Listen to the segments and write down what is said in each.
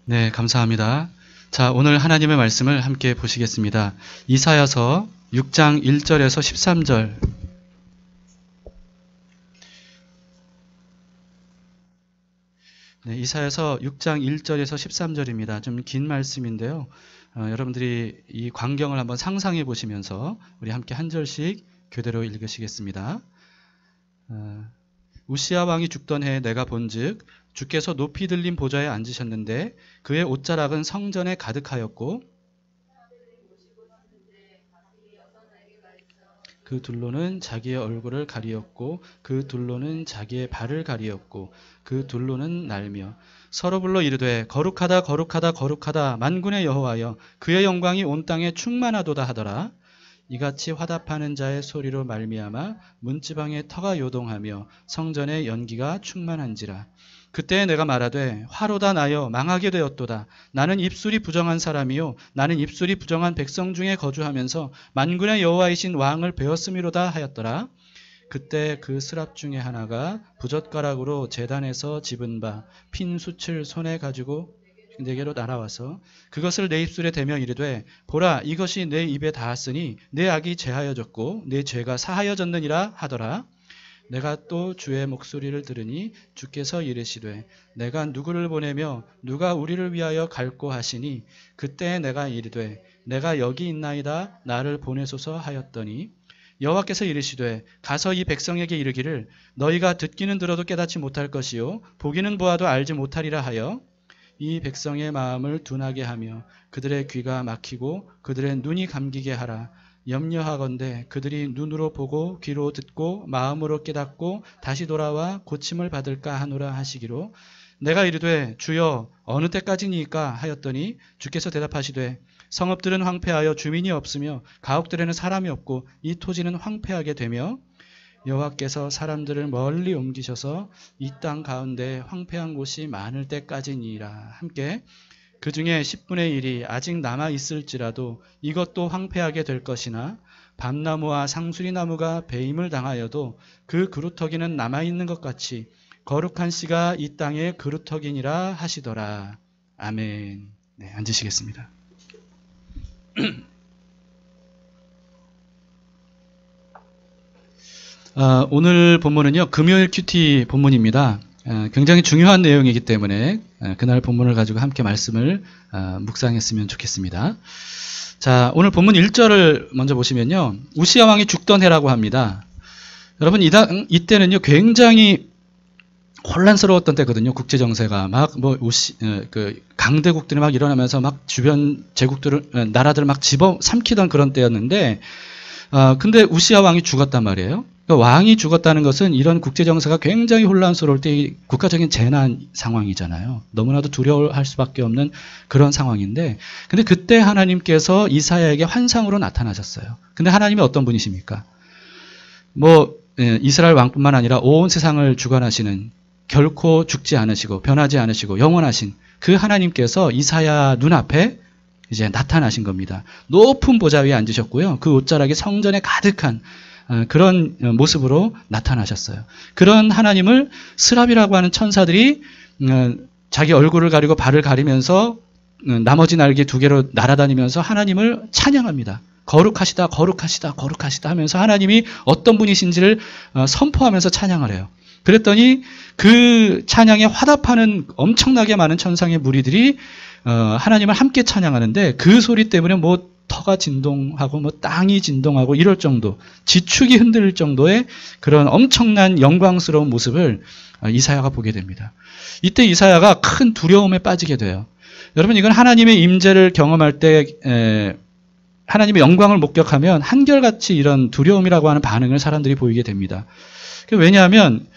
네, 감사합니다. 자, 오늘 하나님의 말씀을 함께 보시겠습니다. 이사야서 6장 1절에서 13절. 네, 이사야서 6장 1절에서 13절입니다. 좀 긴 말씀인데요. 여러분들이 이 광경을 한번 상상해 보시면서 우리 함께 한 절씩 교대로 읽으시겠습니다. 우시야 왕이 죽던 해에 내가 본즉 주께서 높이 들린 보좌에 앉으셨는데 그의 옷자락은 성전에 가득하였고 그 둘로는 자기의 얼굴을 가리었고 그 둘로는 자기의 발을 가리었고 그 둘로는 날며 서로 불러 이르되 거룩하다 거룩하다 거룩하다 만군의 여호와여 그의 영광이 온 땅에 충만하도다 하더라. 이같이 화답하는 자의 소리로 말미암아 문지방의 터가 요동하며 성전의 연기가 충만한지라. 그때 내가 말하되 화로다 나여 망하게 되었도다. 나는 입술이 부정한 사람이요 나는 입술이 부정한 백성 중에 거주하면서 만군의 여호와이신 왕을 배웠음이로다 하였더라. 그때 그 스랍 중에 하나가 부젓가락으로 제단에서 집은 바 핀 숯을 손에 가지고 내게로 날아와서 그것을 내 입술에 대며 이르되 보라 이것이 내 입에 닿았으니 내 악이 제하여졌고 내 죄가 사하여졌느니라 하더라. 내가 또 주의 목소리를 들으니 주께서 이르시되 내가 누구를 보내며 누가 우리를 위하여 갈고 하시니 그때 내가 이르되 내가 여기 있나이다 나를 보내소서 하였더니 여호와께서 이르시되 가서 이 백성에게 이르기를 너희가 듣기는 들어도 깨닫지 못할 것이요 보기는 보아도 알지 못하리라 하여 이 백성의 마음을 둔하게 하며 그들의 귀가 막히고 그들의 눈이 감기게 하라. 염려하건대 그들이 눈으로 보고 귀로 듣고 마음으로 깨닫고 다시 돌아와 고침을 받을까 하노라 하시기로 내가 이르되 주여 어느 때까지니까 하였더니 주께서 대답하시되 성읍들은 황폐하여 주민이 없으며 가옥들에는 사람이 없고 이 토지는 황폐하게 되며 여호와께서 사람들을 멀리 옮기셔서 이 땅 가운데 황폐한 곳이 많을 때까지니라. 함께 그 중에 10분의 1이 아직 남아 있을지라도 이것도 황폐하게 될 것이나 밤나무와 상수리나무가 배임을 당하여도 그 그루터기는 남아있는 것 같이 거룩한 씨가 이 땅의 그루터기니라 하시더라. 아멘. 네, 앉으시겠습니다. 오늘 본문은요, 금요일 큐티 본문입니다. 굉장히 중요한 내용이기 때문에 그날 본문을 가지고 함께 말씀을 묵상했으면 좋겠습니다. 자, 오늘 본문 1절을 먼저 보시면요, 우시야 왕이 죽던 해라고 합니다. 여러분, 이때는요, 굉장히 혼란스러웠던 때거든요. 국제 정세가 막 강대국들이 막 일어나면서 막 주변 제국들을 나라들을 막 집어삼키던 그런 때였는데, 근데 우시야 왕이 죽었단 말이에요. 그러니까 왕이 죽었다는 것은 이런 국제 정세가 굉장히 혼란스러울 때 국가적인 재난 상황이잖아요. 너무나도 두려워할 수밖에 없는 그런 상황인데, 근데 그때 하나님께서 이사야에게 환상으로 나타나셨어요. 근데 하나님이 어떤 분이십니까? 이스라엘 왕뿐만 아니라 온 세상을 주관하시는, 결코 죽지 않으시고 변하지 않으시고 영원하신 그 하나님께서 이사야 눈앞에 이제 나타나신 겁니다. 높은 보좌 위에 앉으셨고요. 그 옷자락이 성전에 가득한 그런 모습으로 나타나셨어요. 그런 하나님을 스랍이라고 하는 천사들이 자기 얼굴을 가리고 발을 가리면서 나머지 날개 2개로 날아다니면서 하나님을 찬양합니다. 거룩하시다 거룩하시다 거룩하시다 하면서 하나님이 어떤 분이신지를 선포하면서 찬양을 해요. 그랬더니 그 찬양에 화답하는 엄청나게 많은 천상의 무리들이 하나님을 함께 찬양하는데 그 소리 때문에 터가 진동하고 땅이 진동하고 이럴 정도, 지축이 흔들릴 정도의 그런 엄청난 영광스러운 모습을 이사야가 보게 됩니다. 이때 이사야가 큰 두려움에 빠지게 돼요. 여러분, 이건 하나님의 임재를 경험할 때 하나님의 영광을 목격하면 한결같이 이런 두려움이라고 하는 반응을 사람들이 보이게 됩니다. 왜냐하면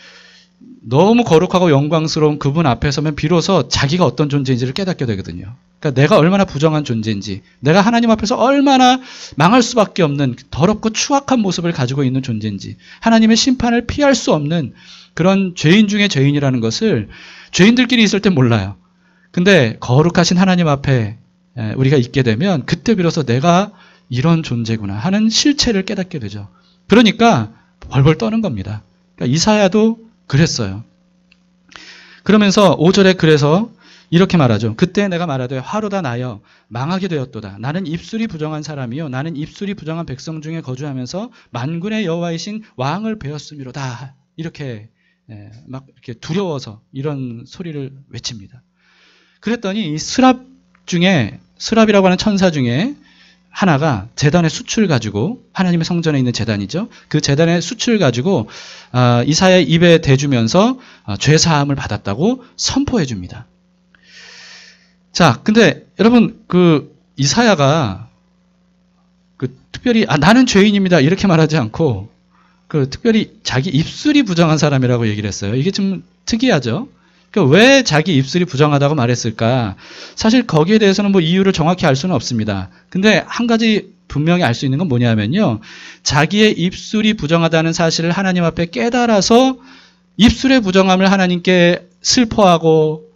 너무 거룩하고 영광스러운 그분 앞에 서면 비로소 자기가 어떤 존재인지를 깨닫게 되거든요. 그러니까 내가 얼마나 부정한 존재인지, 내가 하나님 앞에서 얼마나 망할 수밖에 없는 더럽고 추악한 모습을 가지고 있는 존재인지, 하나님의 심판을 피할 수 없는 그런 죄인 중에 죄인이라는 것을 죄인들끼리 있을 땐 몰라요. 근데 거룩하신 하나님 앞에 우리가 있게 되면 그때 비로소 내가 이런 존재구나 하는 실체를 깨닫게 되죠. 그러니까 벌벌 떠는 겁니다. 그러니까 이사야도 그랬어요. 그러면서 5절에 그래서 이렇게 말하죠. 그때 내가 말하되 화로다 나여 망하게 되었도다. 나는 입술이 부정한 사람이요 나는 입술이 부정한 백성 중에 거주하면서 만군의 여호와이신 왕을 배웠음이로다. 이렇게 막 이렇게 두려워서 이런 소리를 외칩니다. 그랬더니 이 스랍이라고 하는 천사 중에 하나가 제단의 숯을 가지고, 하나님의 성전에 있는 제단이죠. 그 제단의 숯을 가지고 이사야의 입에 대주면서 죄사함을 받았다고 선포해 줍니다. 자, 근데 여러분 그 이사야가 특별히 나는 죄인입니다 이렇게 말하지 않고 특별히 자기 입술이 부정한 사람이라고 얘기를 했어요. 이게 좀 특이하죠. 그러니까 왜 자기 입술이 부정하다고 말했을까? 사실 거기에 대해서는 뭐 이유를 정확히 알 수는 없습니다. 근데 한 가지 분명히 알 수 있는 건 뭐냐면요. 자기의 입술이 부정하다는 사실을 하나님 앞에 깨달아서 입술의 부정함을 하나님께 슬퍼하고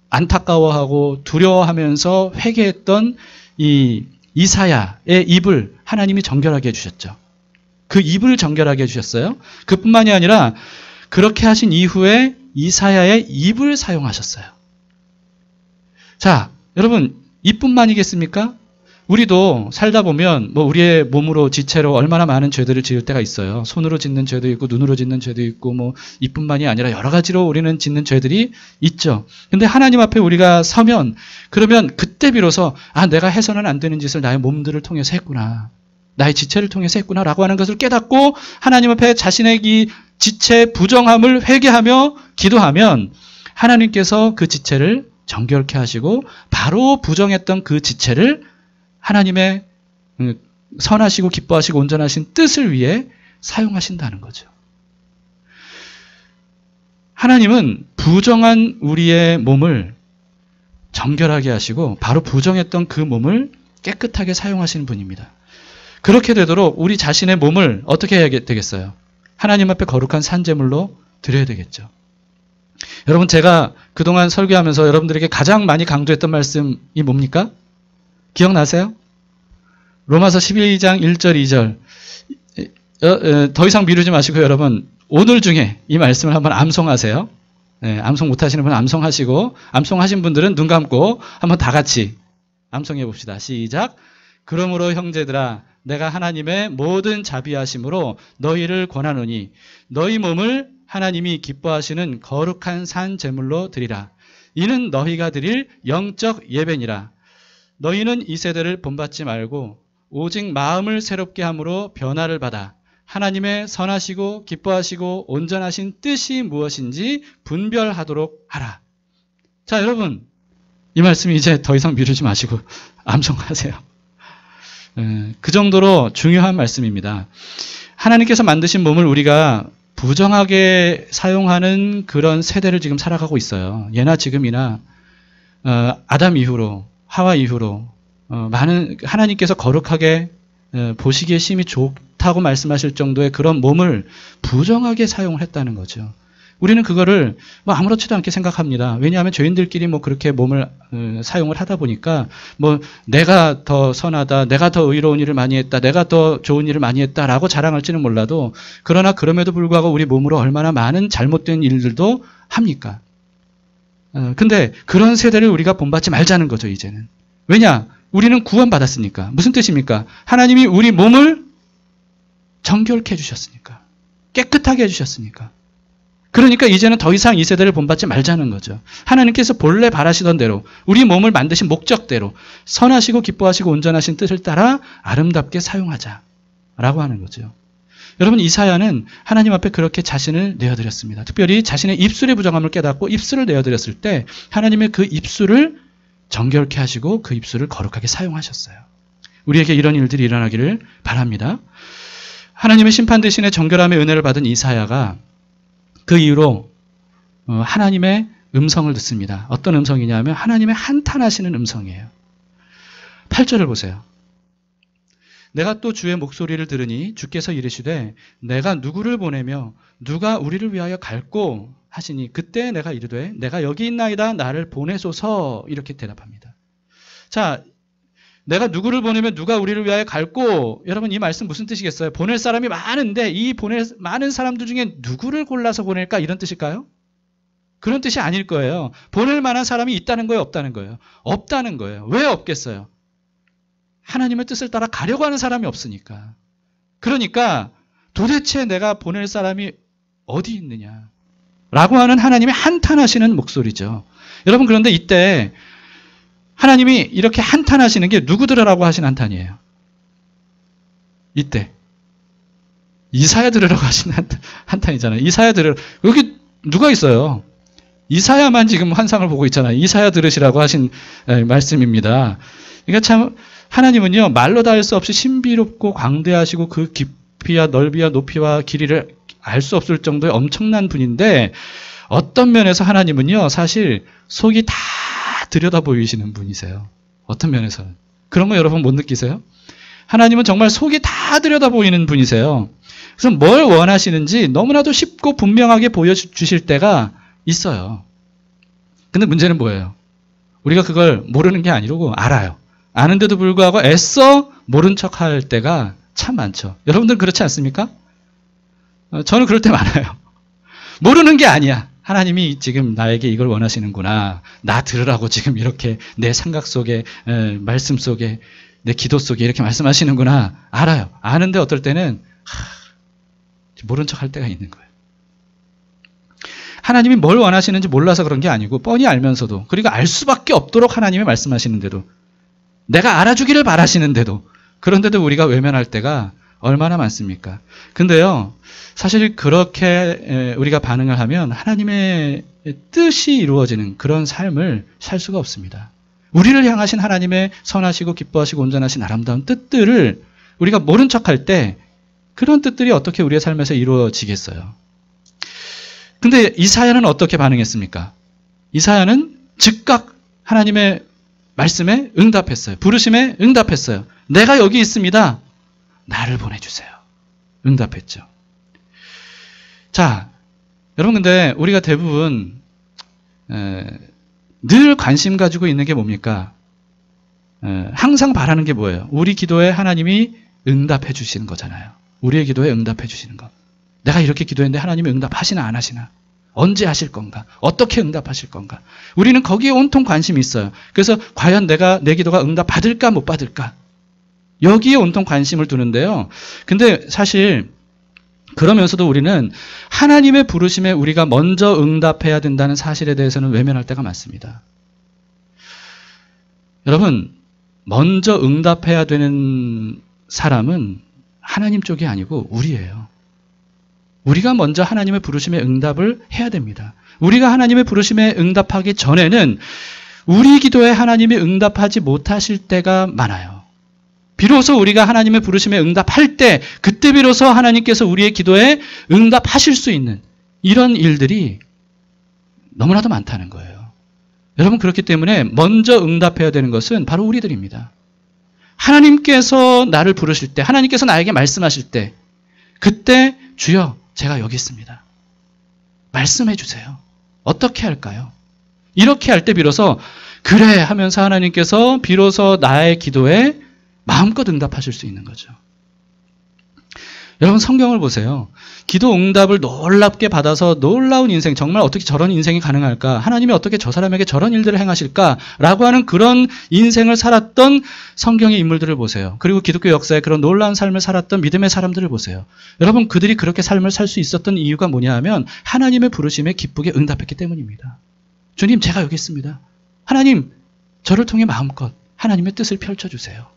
안타까워하고 두려워하면서 회개했던 이 이사야의 입을 하나님이 정결하게 해주셨죠. 그 입을 정결하게 해주셨어요. 그뿐만이 아니라 그렇게 하신 이후에 이사야의 입을 사용하셨어요. 자, 여러분 입뿐만이겠습니까? 우리도 살다 보면 뭐 우리의 몸으로 지체로 얼마나 많은 죄들을 지을 때가 있어요. 손으로 짓는 죄도 있고 눈으로 짓는 죄도 있고 뭐 입뿐만이 아니라 여러 가지로 우리는 짓는 죄들이 있죠. 근데 하나님 앞에 우리가 서면 그러면 그때 비로소 내가 해서는 안 되는 짓을 나의 몸들을 통해서 했구나. 나의 지체를 통해서 했구나라고 하는 것을 깨닫고 하나님 앞에 자신의 이 지체 부정함을 회개하며 기도하면 하나님께서 그 지체를 정결케 하시고 바로 부정했던 그 지체를 하나님의 선하시고 기뻐하시고 온전하신 뜻을 위해 사용하신다는 거죠. 하나님은 부정한 우리의 몸을 정결하게 하시고 바로 부정했던 그 몸을 깨끗하게 사용하시는 분입니다. 그렇게 되도록 우리 자신의 몸을 어떻게 해야 되겠어요? 하나님 앞에 거룩한 산제물로 드려야 되겠죠. 여러분 제가 그동안 설교하면서 여러분들에게 가장 많이 강조했던 말씀이 뭡니까? 기억나세요? 로마서 12장 1절 2절. 더 이상 미루지 마시고 여러분 오늘 중에 이 말씀을 한번 암송하세요. 암송 못하시는 분은 암송하시고 암송하신 분들은 눈 감고 한번 다 같이 암송해 봅시다. 시작. 그러므로 형제들아 내가 하나님의 모든 자비하심으로 너희를 권하노니 너희 몸을 하나님이 기뻐하시는 거룩한 산 제물로 드리라. 이는 너희가 드릴 영적 예배니라. 너희는 이 세대를 본받지 말고 오직 마음을 새롭게 함으로 변화를 받아 하나님의 선하시고 기뻐하시고 온전하신 뜻이 무엇인지 분별하도록 하라. 자, 여러분 이 말씀이 이제 더 이상 미루지 마시고 암송하세요. 그 정도로 중요한 말씀입니다. 하나님께서 만드신 몸을 우리가 부정하게 사용하는 그런 세대를 지금 살아가고 있어요. 예나 지금이나 아담 이후로 하와 이후로 많은 하나님께서 거룩하게 보시기에 심히 좋다고 말씀하실 정도의 그런 몸을 부정하게 사용을 했다는 거죠. 우리는 그거를 뭐 아무렇지도 않게 생각합니다. 왜냐하면 죄인들끼리 뭐 그렇게 몸을 사용을 하다 보니까 뭐 내가 더 선하다, 내가 더 의로운 일을 많이 했다, 내가 더 좋은 일을 많이 했다라고 자랑할지는 몰라도 그러나 그럼에도 불구하고 우리 몸으로 얼마나 많은 잘못된 일들도 합니까? 근데 그런 세대를 우리가 본받지 말자는 거죠, 이제는. 왜냐? 우리는 구원받았으니까. 무슨 뜻입니까? 하나님이 우리 몸을 정결케 해주셨으니까. 깨끗하게 해주셨으니까. 그러니까 이제는 더 이상 이 세대를 본받지 말자는 거죠. 하나님께서 본래 바라시던 대로 우리 몸을 만드신 목적대로 선하시고 기뻐하시고 온전하신 뜻을 따라 아름답게 사용하자라고 하는 거죠. 여러분 이사야는 하나님 앞에 그렇게 자신을 내어드렸습니다. 특별히 자신의 입술의 부정함을 깨닫고 입술을 내어드렸을 때 하나님의 그 입술을 정결케 하시고 그 입술을 거룩하게 사용하셨어요. 우리에게 이런 일들이 일어나기를 바랍니다. 하나님의 심판 대신에 정결함의 은혜를 받은 이사야가 그 이후로 하나님의 음성을 듣습니다. 어떤 음성이냐면 하나님의 한탄하시는 음성이에요. 8절을 보세요. 내가 또 주의 목소리를 들으니 주께서 이르시되 내가 누구를 보내며 누가 우리를 위하여 갈꼬 하시니 그때 내가 이르되 내가 여기 있나이다 나를 보내소서 이렇게 대답합니다. 자, 내가 누구를 보내면 누가 우리를 위하여 갈꼬. 여러분 이 말씀 무슨 뜻이겠어요? 보낼 사람이 많은데 이 보낼 많은 사람들 중에 누구를 골라서 보낼까 이런 뜻일까요? 그런 뜻이 아닐 거예요. 보낼 만한 사람이 있다는 거예요, 없다는 거예요? 없다는 거예요. 왜 없겠어요? 하나님의 뜻을 따라 가려고 하는 사람이 없으니까. 그러니까 도대체 내가 보낼 사람이 어디 있느냐 라고 하는 하나님이 한탄하시는 목소리죠. 여러분, 그런데 이때 하나님이 이렇게 한탄하시는 게 누구들으라고 하신 한탄이에요? 이때 이사야 들으라고 하신 한탄이잖아요. 이사야 들으라고. 여기 누가 있어요? 이사야만 지금 환상을 보고 있잖아요. 이사야 들으시라고 하신 말씀입니다. 그러니까 참 하나님은요, 말로 다 할 수 없이 신비롭고 광대하시고 그 깊이와 넓이와 높이와 길이를 알 수 없을 정도의 엄청난 분인데, 어떤 면에서 하나님은요, 사실 속이 다 들여다 보이시는 분이세요. 어떤 면에서는. 그런 거 여러분 못 느끼세요? 하나님은 정말 속이 다 들여다 보이는 분이세요. 그래서 뭘 원하시는지 너무나도 쉽고 분명하게 보여주실 때가 있어요. 근데 문제는 뭐예요? 우리가 그걸 모르는 게 아니고 알아요. 아는데도 불구하고 애써 모른 척 할 때가 참 많죠. 여러분들 그렇지 않습니까? 저는 그럴 때 많아요. 모르는 게 아니야. 하나님이 지금 나에게 이걸 원하시는구나. 나 들으라고 지금 이렇게 내 생각 속에, 말씀 속에, 내 기도 속에 이렇게 말씀하시는구나. 알아요. 아는데 어떨 때는 모른 척 할 때가 있는 거예요. 하나님이 뭘 원하시는지 몰라서 그런 게 아니고 뻔히 알면서도, 그리고 알 수밖에 없도록 하나님이 말씀하시는데도, 내가 알아주기를 바라시는데도, 그런데도 우리가 외면할 때가 얼마나 많습니까? 근데요, 사실 그렇게 우리가 반응을 하면 하나님의 뜻이 이루어지는 그런 삶을 살 수가 없습니다. 우리를 향하신 하나님의 선하시고 기뻐하시고 온전하신 아름다운 뜻들을 우리가 모른 척할 때 그런 뜻들이 어떻게 우리의 삶에서 이루어지겠어요? 근데 이사야는 어떻게 반응했습니까? 이사야는 즉각 하나님의 말씀에 응답했어요. 부르심에 응답했어요. 내가 여기 있습니다. 나를 보내주세요. 응답했죠. 자, 여러분, 근데 우리가 대부분 늘 관심 가지고 있는 게 뭡니까? 항상 바라는 게 뭐예요? 우리 기도에 하나님이 응답해 주시는 거잖아요. 우리의 기도에 응답해 주시는 거. 내가 이렇게 기도했는데 하나님이 응답하시나 안 하시나? 언제 하실 건가? 어떻게 응답하실 건가? 우리는 거기에 온통 관심이 있어요. 그래서 과연 내 기도가 응답 받을까 못 받을까? 여기에 온통 관심을 두는데요. 근데 사실 그러면서도 우리는 하나님의 부르심에 우리가 먼저 응답해야 된다는 사실에 대해서는 외면할 때가 많습니다. 여러분, 먼저 응답해야 되는 사람은 하나님 쪽이 아니고 우리예요. 우리가 먼저 하나님의 부르심에 응답을 해야 됩니다. 우리가 하나님의 부르심에 응답하기 전에는 우리 기도에 하나님이 응답하지 못하실 때가 많아요. 비로소 우리가 하나님의 부르심에 응답할 때, 그때 비로소 하나님께서 우리의 기도에 응답하실 수 있는 이런 일들이 너무나도 많다는 거예요. 여러분, 그렇기 때문에 먼저 응답해야 되는 것은 바로 우리들입니다. 하나님께서 나를 부르실 때, 하나님께서 나에게 말씀하실 때, 그때 주여, 제가 여기 있습니다. 말씀해 주세요. 어떻게 할까요? 이렇게 할 때 비로소 그래 하면서 하나님께서 비로소 나의 기도에 마음껏 응답하실 수 있는 거죠. 여러분, 성경을 보세요. 기도 응답을 놀랍게 받아서 놀라운 인생, 정말 어떻게 저런 인생이 가능할까? 하나님이 어떻게 저 사람에게 저런 일들을 행하실까? 라고 하는 그런 인생을 살았던 성경의 인물들을 보세요. 그리고 기독교 역사에 그런 놀라운 삶을 살았던 믿음의 사람들을 보세요. 여러분, 그들이 그렇게 삶을 살 수 있었던 이유가 뭐냐 하면 하나님의 부르심에 기쁘게 응답했기 때문입니다. 주님, 제가 여기 있습니다. 하나님, 저를 통해 마음껏 하나님의 뜻을 펼쳐주세요.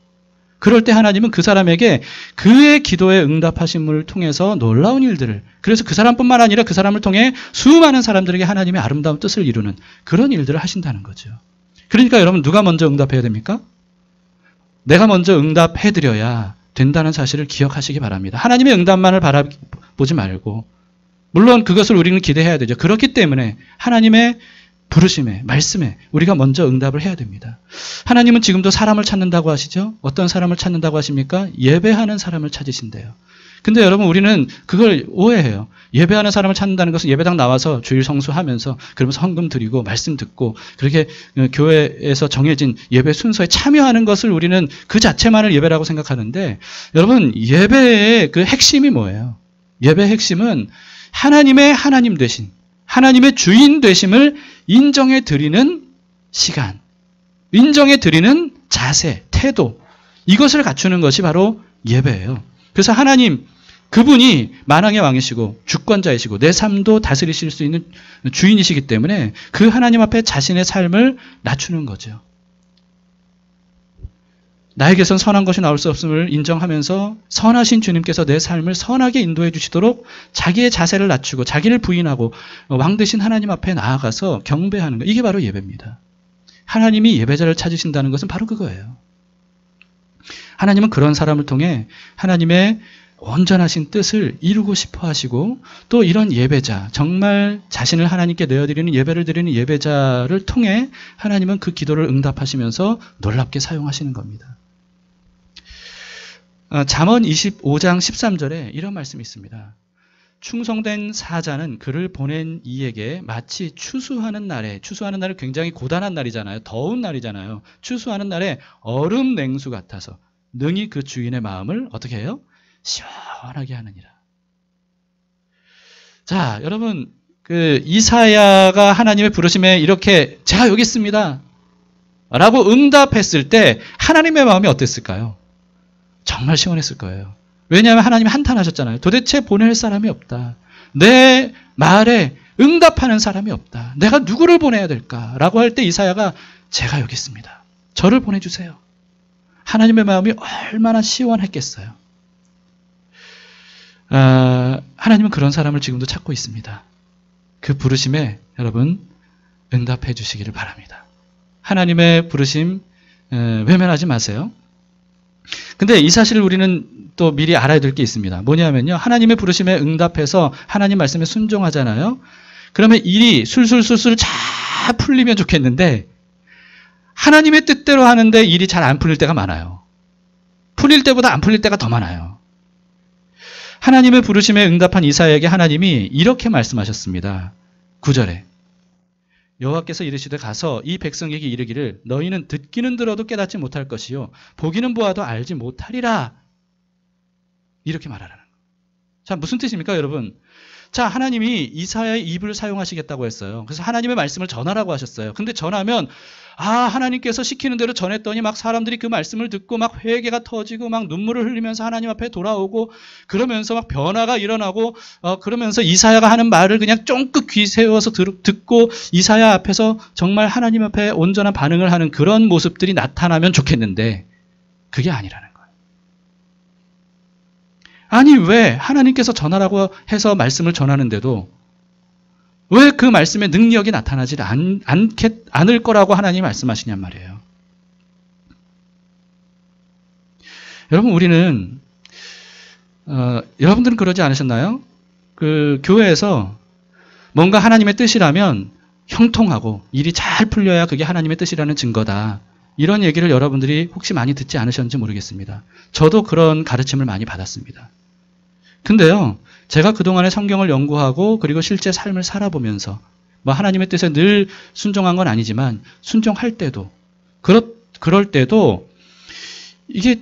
그럴 때 하나님은 그 사람에게 그의 기도에 응답하심을 통해서 놀라운 일들을, 그래서 그 사람뿐만 아니라 그 사람을 통해 수많은 사람들에게 하나님의 아름다운 뜻을 이루는 그런 일들을 하신다는 거죠. 그러니까 여러분, 누가 먼저 응답해야 됩니까? 내가 먼저 응답해드려야 된다는 사실을 기억하시기 바랍니다. 하나님의 응답만을 바라보지 말고, 물론 그것을 우리는 기대해야 되죠. 그렇기 때문에 하나님의 부르심에, 말씀에 우리가 먼저 응답을 해야 됩니다. 하나님은 지금도 사람을 찾는다고 하시죠? 어떤 사람을 찾는다고 하십니까? 예배하는 사람을 찾으신대요. 근데 여러분, 우리는 그걸 오해해요. 예배하는 사람을 찾는다는 것은 예배당 나와서 주일 성수하면서 그러면서 헌금 드리고 말씀 듣고 그렇게 교회에서 정해진 예배 순서에 참여하는 것을 우리는 그 자체만을 예배라고 생각하는데, 여러분, 예배의 그 핵심이 뭐예요? 예배의 핵심은 하나님의 하나님 되신, 하나님의 주인 되심을 인정해 드리는 시간, 인정해 드리는 자세, 태도, 이것을 갖추는 것이 바로 예배예요. 그래서 하나님, 그분이 만왕의 왕이시고 주권자이시고 내 삶도 다스리실 수 있는 주인이시기 때문에 그 하나님 앞에 자신의 삶을 낮추는 거죠. 나에게선 선한 것이 나올 수 없음을 인정하면서 선하신 주님께서 내 삶을 선하게 인도해 주시도록 자기의 자세를 낮추고 자기를 부인하고 왕 되신 하나님 앞에 나아가서 경배하는 것, 이게 바로 예배입니다. 하나님이 예배자를 찾으신다는 것은 바로 그거예요. 하나님은 그런 사람을 통해 하나님의 온전하신 뜻을 이루고 싶어 하시고 또 이런 예배자, 정말 자신을 하나님께 내어드리는 예배를 드리는 예배자를 통해 하나님은 그 기도를 응답하시면서 놀랍게 사용하시는 겁니다. 잠언 25장 13절에 이런 말씀이 있습니다. 충성된 사자는 그를 보낸 이에게 마치 추수하는 날에, 추수하는 날은 굉장히 고단한 날이잖아요. 더운 날이잖아요. 추수하는 날에 얼음 냉수 같아서 능히 그 주인의 마음을 어떻게 해요? 시원하게 하느니라. 자, 여러분, 이사야가 하나님의 부르심에 이렇게 제가 여기 있습니다 라고 응답했을 때 하나님의 마음이 어땠을까요? 정말 시원했을 거예요. 왜냐하면 하나님이 한탄하셨잖아요. 도대체 보낼 사람이 없다. 내 말에 응답하는 사람이 없다. 내가 누구를 보내야 될까라고 할 때 이사야가 제가 여기 있습니다. 저를 보내주세요. 하나님의 마음이 얼마나 시원했겠어요. 하나님은 그런 사람을 지금도 찾고 있습니다. 그 부르심에 여러분 응답해 주시기를 바랍니다. 하나님의 부르심 외면하지 마세요. 근데 이 사실을 우리는 또 미리 알아야 될 게 있습니다. 뭐냐면요. 하나님의 부르심에 응답해서 하나님 말씀에 순종하잖아요. 그러면 일이 술술술술 잘 풀리면 좋겠는데 하나님의 뜻대로 하는데 일이 잘 안 풀릴 때가 많아요. 풀릴 때보다 안 풀릴 때가 더 많아요. 하나님의 부르심에 응답한 이사야에게 하나님이 이렇게 말씀하셨습니다. 9절에 여호와께서 이르시되 가서 이 백성에게 이르기를 너희는 듣기는 들어도 깨닫지 못할 것이요 보기는 보아도 알지 못하리라. 이렇게 말하라는 거예요. 자, 무슨 뜻입니까, 여러분? 자, 하나님이 이사야의 입을 사용하시겠다고 했어요. 그래서 하나님의 말씀을 전하라고 하셨어요. 근데 전하면 하나님께서 시키는 대로 전했더니 막 사람들이 그 말씀을 듣고 막 회개가 터지고 막 눈물을 흘리면서 하나님 앞에 돌아오고 그러면서 막 변화가 일어나고 그러면서 이사야가 하는 말을 그냥 쫑긋 귀 세워서 듣고 이사야 앞에서 정말 하나님 앞에 온전한 반응을 하는 그런 모습들이 나타나면 좋겠는데 그게 아니라는 거예요. 아니 왜 하나님께서 전하라고 해서 말씀을 전하는데도 왜 그 말씀의 능력이 나타나지 않을 거라고 하나님이 말씀하시냔 말이에요. 여러분 우리는 여러분들은 그러지 않으셨나요? 그 교회에서 뭔가 하나님의 뜻이라면 형통하고 일이 잘 풀려야 그게 하나님의 뜻이라는 증거다. 이런 얘기를 여러분들이 혹시 많이 듣지 않으셨는지 모르겠습니다. 저도 그런 가르침을 많이 받았습니다. 근데요, 제가 그동안에 성경을 연구하고 그리고 실제 삶을 살아보면서 뭐 하나님의 뜻에 늘 순종한 건 아니지만 순종할 때도 그럴 때도 이게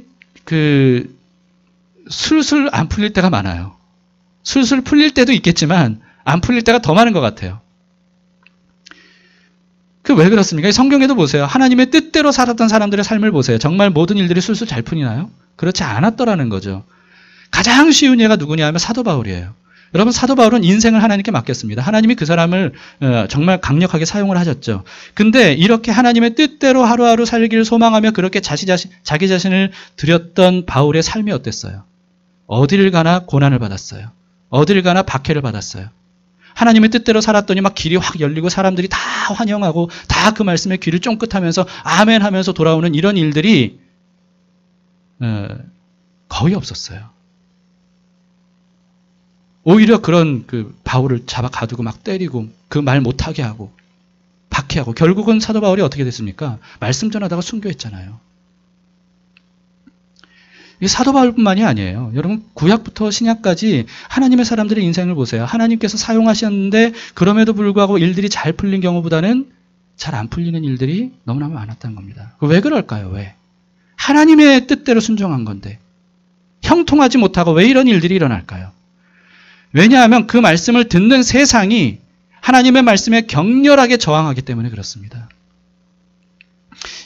술술 안 풀릴 때가 많아요. 술술 풀릴 때도 있겠지만 안 풀릴 때가 더 많은 것 같아요. 왜 그렇습니까? 성경에도 보세요. 하나님의 뜻대로 살았던 사람들의 삶을 보세요. 정말 모든 일들이 술술 잘 풀리나요? 그렇지 않았더라는 거죠. 가장 쉬운 예가 누구냐 하면 사도 바울이에요. 여러분 사도 바울은 인생을 하나님께 맡겼습니다. 하나님이 그 사람을 정말 강력하게 사용을 하셨죠. 근데 이렇게 하나님의 뜻대로 하루하루 살기를 소망하며 그렇게 자기 자신을 드렸던 바울의 삶이 어땠어요? 어디를 가나 고난을 받았어요. 어디를 가나 박해를 받았어요. 하나님의 뜻대로 살았더니 막 길이 확 열리고 사람들이 다 환영하고 다 그 말씀에 귀를 쫑긋하면서 아멘 하면서 돌아오는 이런 일들이 거의 없었어요. 오히려 그런 바울을 잡아 가두고 막 때리고 그 말 못하게 하고 박해하고 결국은 사도 바울이 어떻게 됐습니까? 말씀 전하다가 순교했잖아요. 이게 사도 바울뿐만이 아니에요. 여러분 구약부터 신약까지 하나님의 사람들의 인생을 보세요. 하나님께서 사용하셨는데 그럼에도 불구하고 일들이 잘 풀린 경우보다는 잘 안 풀리는 일들이 너무나 많았다는 겁니다. 왜 그럴까요? 왜? 하나님의 뜻대로 순종한 건데 형통하지 못하고 왜 이런 일들이 일어날까요? 왜냐하면 그 말씀을 듣는 세상이 하나님의 말씀에 격렬하게 저항하기 때문에 그렇습니다.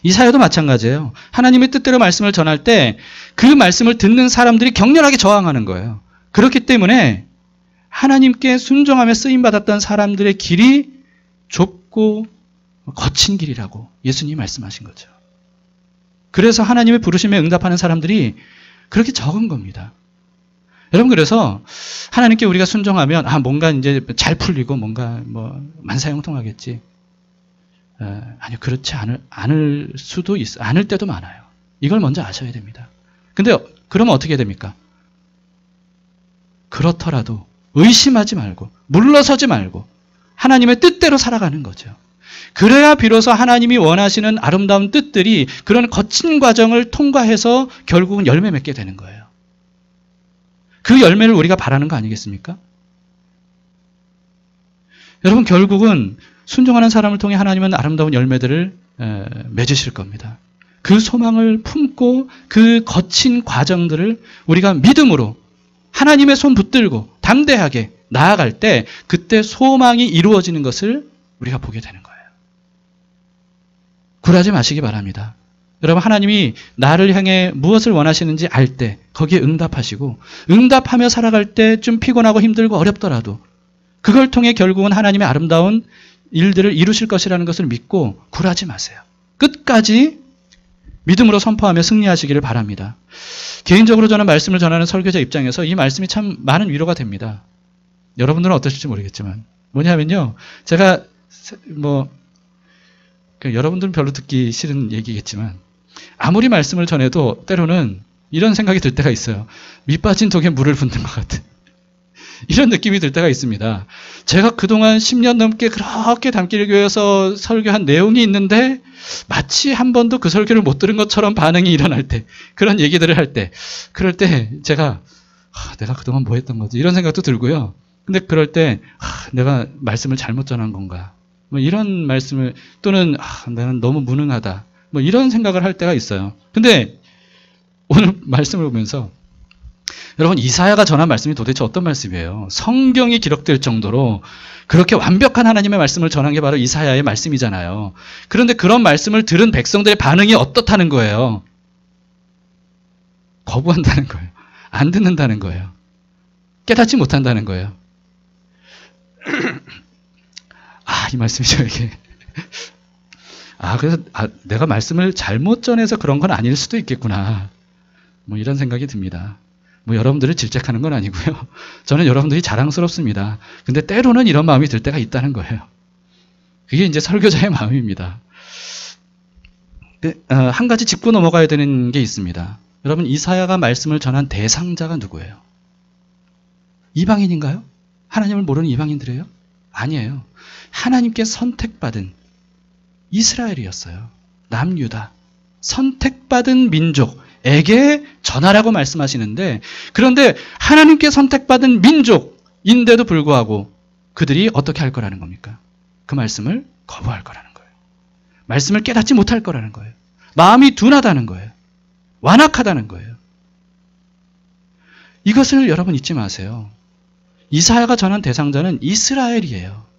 이사야도 마찬가지예요. 하나님의 뜻대로 말씀을 전할 때 그 말씀을 듣는 사람들이 격렬하게 저항하는 거예요. 그렇기 때문에 하나님께 순종하며 쓰임받았던 사람들의 길이 좁고 거친 길이라고 예수님이 말씀하신 거죠. 그래서 하나님의 부르심에 응답하는 사람들이 그렇게 적은 겁니다. 여러분, 그래서 하나님께 우리가 순종하면 뭔가 이제 잘 풀리고 뭔가 만사형통하겠지. 아니요, 그렇지 않을 수도 있어. 않을 때도 많아요. 이걸 먼저 아셔야 됩니다. 근데 그러면 어떻게 됩니까? 그렇더라도 의심하지 말고 물러서지 말고 하나님의 뜻대로 살아가는 거죠. 그래야 비로소 하나님이 원하시는 아름다운 뜻들이 그런 거친 과정을 통과해서 결국은 열매 맺게 되는 거예요. 그 열매를 우리가 바라는 거 아니겠습니까? 여러분, 결국은 순종하는 사람을 통해 하나님은 아름다운 열매들을 맺으실 겁니다. 그 소망을 품고 그 거친 과정들을 우리가 믿음으로 하나님의 손 붙들고 담대하게 나아갈 때 그때 소망이 이루어지는 것을 우리가 보게 되는 거예요. 굴하지 마시기 바랍니다. 여러분, 하나님이 나를 향해 무엇을 원하시는지 알 때 거기에 응답하시고 응답하며 살아갈 때 좀 피곤하고 힘들고 어렵더라도 그걸 통해 결국은 하나님의 아름다운 일들을 이루실 것이라는 것을 믿고 굴하지 마세요. 끝까지 믿음으로 선포하며 승리하시기를 바랍니다. 개인적으로 저는 말씀을 전하는 설교자 입장에서 이 말씀이 참 많은 위로가 됩니다. 여러분들은 어떠실지 모르겠지만 뭐냐면요, 제가 여러분들은 별로 듣기 싫은 얘기겠지만 아무리 말씀을 전해도 때로는 이런 생각이 들 때가 있어요. 밑빠진 독에 물을 붓는 것 같은 이런 느낌이 들 때가 있습니다. 제가 그동안 10년 넘게 그렇게 담길교회에서 설교한 내용이 있는데 마치 한 번도 그 설교를 못 들은 것처럼 반응이 일어날 때, 그런 얘기들을 할 때, 그럴 때 제가 내가 그동안 뭐 했던 거지? 이런 생각도 들고요. 근데 그럴 때 내가 말씀을 잘못 전한 건가? 이런 말씀을, 또는 나는 너무 무능하다. 이런 생각을 할 때가 있어요. 근데 오늘 말씀을 보면서 여러분, 이사야가 전한 말씀이 도대체 어떤 말씀이에요? 성경이 기록될 정도로 그렇게 완벽한 하나님의 말씀을 전한 게 바로 이사야의 말씀이잖아요. 그런데 그런 말씀을 들은 백성들의 반응이 어떻다는 거예요? 거부한다는 거예요. 안 듣는다는 거예요. 깨닫지 못한다는 거예요. 이 말씀이 저에게 그래서 내가 말씀을 잘못 전해서 그런 건 아닐 수도 있겠구나. 이런 생각이 듭니다. 여러분들을 질책하는 건 아니고요. 저는 여러분들이 자랑스럽습니다. 근데 때로는 이런 마음이 들 때가 있다는 거예요. 그게 이제 설교자의 마음입니다. 한 가지 짚고 넘어가야 되는 게 있습니다. 여러분, 이사야가 말씀을 전한 대상자가 누구예요? 이방인인가요? 하나님을 모르는 이방인들이에요? 아니에요. 하나님께 선택받은 이스라엘이었어요. 남유다. 선택받은 민족에게 전하라고 말씀하시는데, 그런데 하나님께 선택받은 민족인데도 불구하고 그들이 어떻게 할 거라는 겁니까? 그 말씀을 거부할 거라는 거예요. 말씀을 깨닫지 못할 거라는 거예요. 마음이 둔하다는 거예요. 완악하다는 거예요. 이것을 여러분 잊지 마세요. 이사야가 전한 대상자는 이스라엘이에요.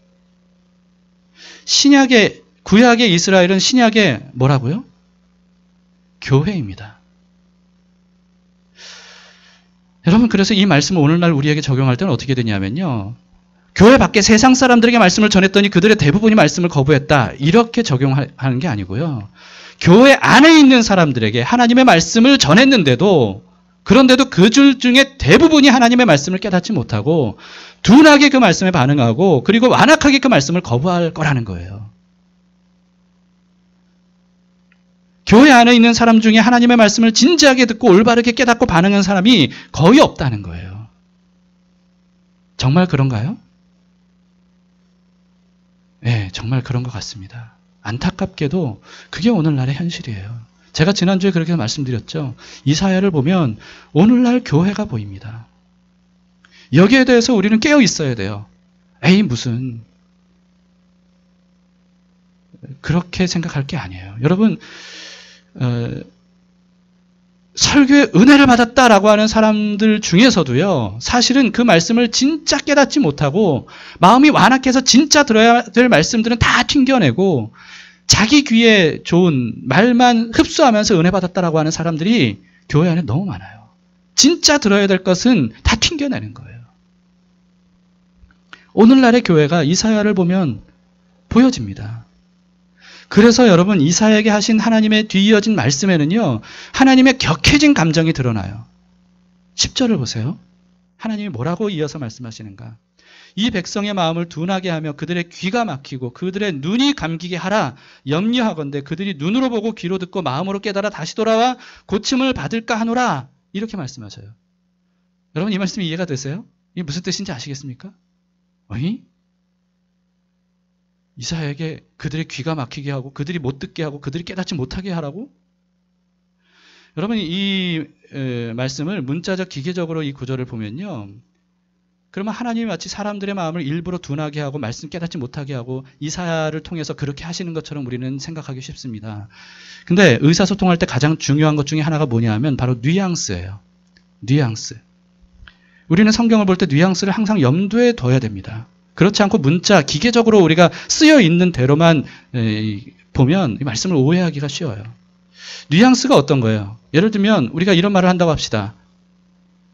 구약의 이스라엘은 신약의 뭐라고요? 교회입니다. 여러분, 그래서 이 말씀을 오늘날 우리에게 적용할 때는 어떻게 되냐면요, 교회 밖에 세상 사람들에게 말씀을 전했더니 그들의 대부분이 말씀을 거부했다, 이렇게 적용하는 게 아니고요, 교회 안에 있는 사람들에게 하나님의 말씀을 전했는데도, 그런데도 그 줄 중에 대부분이 하나님의 말씀을 깨닫지 못하고 둔하게 그 말씀에 반응하고 그리고 완악하게 그 말씀을 거부할 거라는 거예요. 교회 안에 있는 사람 중에 하나님의 말씀을 진지하게 듣고 올바르게 깨닫고 반응한 사람이 거의 없다는 거예요. 정말 그런가요? 네, 정말 그런 것 같습니다. 안타깝게도 그게 오늘날의 현실이에요. 제가 지난주에 그렇게 말씀드렸죠. 이사야를 보면 오늘날 교회가 보입니다. 여기에 대해서 우리는 깨어 있어야 돼요. 무슨 그렇게 생각할 게 아니에요. 여러분, 설교에 은혜를 받았다라고 하는 사람들 중에서도요, 사실은 그 말씀을 진짜 깨닫지 못하고 마음이 완악해서 진짜 들어야 될 말씀들은 다 튕겨내고 자기 귀에 좋은 말만 흡수하면서 은혜 받았다라고 하는 사람들이 교회 안에 너무 많아요. 진짜 들어야 될 것은 다 튕겨내는 거예요. 오늘날의 교회가 이사야를 보면 보여집니다. 그래서 여러분, 이사야에게 하신 하나님의 뒤이어진 말씀에는요, 하나님의 격해진 감정이 드러나요. 10절을 보세요. 하나님이 뭐라고 이어서 말씀하시는가? 이 백성의 마음을 둔하게 하며 그들의 귀가 막히고 그들의 눈이 감기게 하라. 염려하건대 그들이 눈으로 보고 귀로 듣고 마음으로 깨달아 다시 돌아와 고침을 받을까 하노라. 이렇게 말씀하셔요. 여러분, 이 말씀이 이해가 되세요? 이게 무슨 뜻인지 아시겠습니까? 어이? 이사야에게 그들의 귀가 막히게 하고 그들이 못 듣게 하고 그들이 깨닫지 못하게 하라고? 여러분, 이 말씀을 문자적 기계적으로 이 구절을 보면요, 그러면 하나님이 마치 사람들의 마음을 일부러 둔하게 하고 말씀 깨닫지 못하게 하고 이사야를 통해서 그렇게 하시는 것처럼 우리는 생각하기 쉽습니다. 근데 의사소통할 때 가장 중요한 것 중에 하나가 뭐냐면 바로 뉘앙스예요. 뉘앙스. 우리는 성경을 볼 때 뉘앙스를 항상 염두에 둬야 됩니다. 그렇지 않고 문자, 기계적으로 우리가 쓰여 있는 대로만 보면 이 말씀을 오해하기가 쉬워요. 뉘앙스가 어떤 거예요? 예를 들면 우리가 이런 말을 한다고 합시다.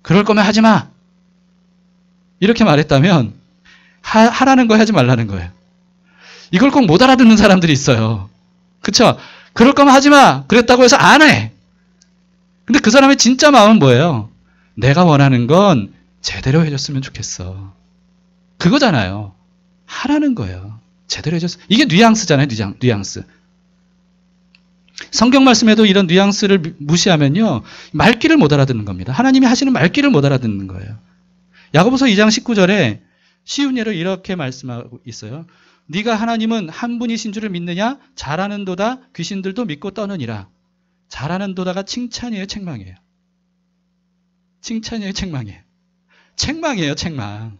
그럴 거면 하지 마. 이렇게 말했다면 하라는 거 하지 말라는 거예요. 이걸 꼭 못 알아듣는 사람들이 있어요. 그렇죠? 그럴 거면 하지 마. 그랬다고 해서 안 해. 근데 그 사람의 진짜 마음은 뭐예요? 내가 원하는 건 제대로 해줬으면 좋겠어. 그거잖아요. 하라는 거예요. 제대로 해줬어. 이게 뉘앙스잖아요. 뉘앙스. 성경 말씀에도 이런 뉘앙스를 무시하면요, 말귀를 못 알아듣는 겁니다. 하나님이 하시는 말귀를 못 알아듣는 거예요. 야고보서 2장 19절에 쉬운 예로 이렇게 말씀하고 있어요. 네가 하나님은 한 분이신 줄을 믿느냐? 잘하는도다 귀신들도 믿고 떠느니라. 잘하는도다가 칭찬이에요, 책망이에요? 칭찬이에요, 책망이에요? 책망이에요, 책망.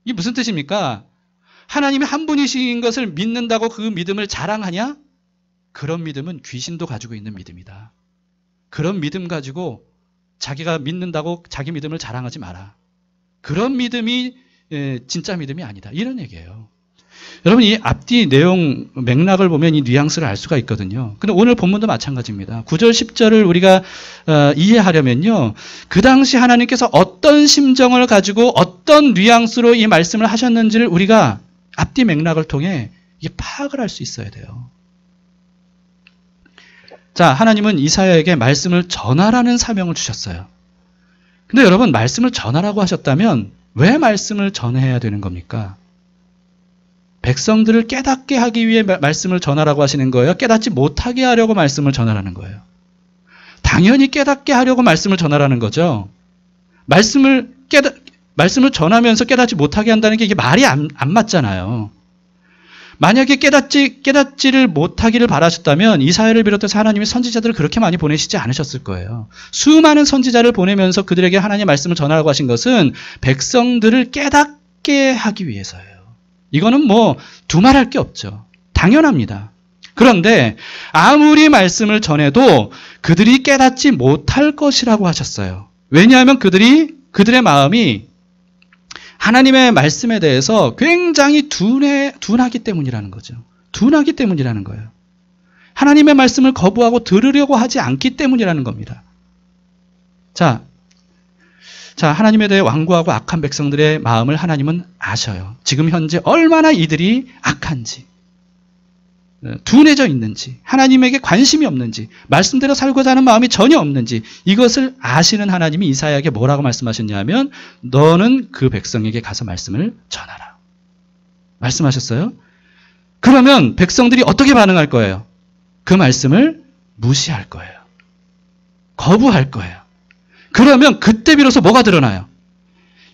이게 무슨 뜻입니까? 하나님이 한 분이신 것을 믿는다고 그 믿음을 자랑하냐? 그런 믿음은 귀신도 가지고 있는 믿음이다. 그런 믿음 가지고 자기가 믿는다고 자기 믿음을 자랑하지 마라. 그런 믿음이 진짜 믿음이 아니다. 이런 얘기예요. 여러분, 이 앞뒤 내용 맥락을 보면 이 뉘앙스를 알 수가 있거든요. 근데 오늘 본문도 마찬가지입니다. 9절 10절을 우리가 이해하려면요, 그 당시 하나님께서 어떤 심정을 가지고 어떤 뉘앙스로 이 말씀을 하셨는지를 우리가 앞뒤 맥락을 통해 이게 파악을 할 수 있어야 돼요. 자, 하나님은 이사야에게 말씀을 전하라는 사명을 주셨어요. 근데 여러분, 말씀을 전하라고 하셨다면 왜 말씀을 전해야 되는 겁니까? 백성들을 깨닫게 하기 위해 말씀을 전하라고 하시는 거예요? 깨닫지 못하게 하려고 말씀을 전하라는 거예요? 당연히 깨닫게 하려고 말씀을 전하라는 거죠. 말씀을 전하면서 깨닫지 못하게 한다는 게 이게 말이 안 맞잖아요. 만약에 깨닫지를 못하기를 바라셨다면 이사야를 비롯해서 하나님이 선지자들을 그렇게 많이 보내시지 않으셨을 거예요. 수많은 선지자를 보내면서 그들에게 하나님의 말씀을 전하라고 하신 것은 백성들을 깨닫게 하기 위해서예요. 이거는 뭐 두말할 게 없죠. 당연합니다. 그런데 아무리 말씀을 전해도 그들이 깨닫지 못할 것이라고 하셨어요. 왜냐하면 그들의 마음이 하나님의 말씀에 대해서 굉장히 둔하기 때문이라는 거죠. 둔하기 때문이라는 거예요. 하나님의 말씀을 거부하고 들으려고 하지 않기 때문이라는 겁니다. 자, 하나님에 대해 완고하고 악한 백성들의 마음을 하나님은 아셔요. 지금 현재 얼마나 이들이 악한지, 둔해져 있는지, 하나님에게 관심이 없는지, 말씀대로 살고자 하는 마음이 전혀 없는지, 이것을 아시는 하나님이 이사야에게 뭐라고 말씀하셨냐면 너는 그 백성에게 가서 말씀을 전하라. 말씀하셨어요. 그러면 백성들이 어떻게 반응할 거예요? 그 말씀을 무시할 거예요. 거부할 거예요. 그러면 그때 비로소 뭐가 드러나요?